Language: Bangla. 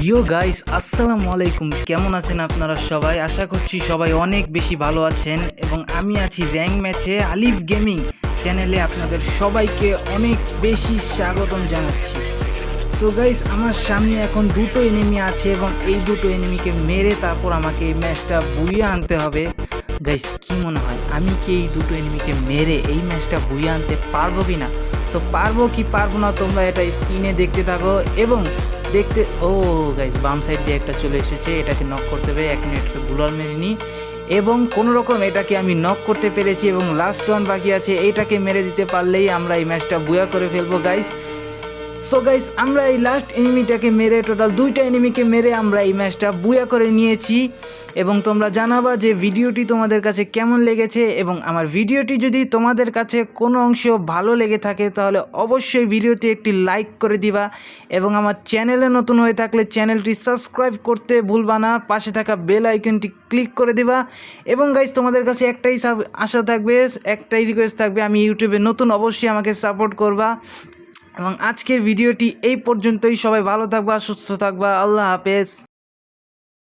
ইয়ো গাইস, আসসালামু আলাইকুম। কেমন আছেন আপনারা সবাই? আশা করছি সবাই অনেক বেশি ভালো আছেন এবং আমি আছি র্যাঙ্ক ম্যাচে আলিফ গেমিং চ্যানেলে। আপনাদের সবাইকে অনেক বেশি স্বাগতম জানাচ্ছি। সো গাইস, আমার সামনে এখন দুটো এনিমি আছে এবং এই দুটো এনিমিকে মেরে তারপর আমাকে এই ম্যাচটা বুইয়ে আনতে হবে। গাইস, কি মনে হয় আমি কি এই দুটো এনিমিকে মেরে এই ম্যাচটা বুইয়ে আনতে পারবো কি না? সো পারবো কি পারবো না তোমরা এটা স্ক্রিনে দেখতে থাকো এবং দেখতে। ও গাইস, বাম সাইড দিয়ে একটা চলে এসেছে, এটাকে নক করতে হবে। 1 মিনিটকে গুলার মেরে নিই এবং কোনো রকম এটাকে আমি নক করতে পেরেছি এবং লাস্ট ওয়ান বাকি আছে। এইটাকে মেরে দিতে পারলেই আমরা এই ম্যাচটা বুয়া করে ফেলবো গাইস। সো গাইস, আমরা এই লাস্ট এনিমিটাকে মেরে টোটাল 2টা এনিমিকে মেরে আমরা এই ম্যাচটা বুয়া করে নিয়েছি এবং তোমরা জানাবা যে ভিডিওটি তোমাদের কাছে কেমন লেগেছে এবং আমার ভিডিওটি যদি তোমাদের কাছে কোনো অংশ ভালো লেগে থাকে তাহলে অবশ্যই ভিডিওতে একটি লাইক করে দিবা এবং আমার চ্যানেলে নতুন হয়ে থাকলে চ্যানেলটি সাবস্ক্রাইব করতে ভুলবা না। পাশে থাকা বেল আইকনটি ক্লিক করে দিবা এবং গাইস, তোমাদের কাছে একটাই আশা থাকবে, একটাই রিকোয়েস্ট থাকবে, আমি ইউটিউবে নতুন, অবশ্যই আমাকে সাপোর্ট করবা। এবং আজকের ভিডিওটি এই পর্যন্তই। সবাই ভালো থাকবা, সুস্থ থাকবা। আল্লাহ হাফেজ।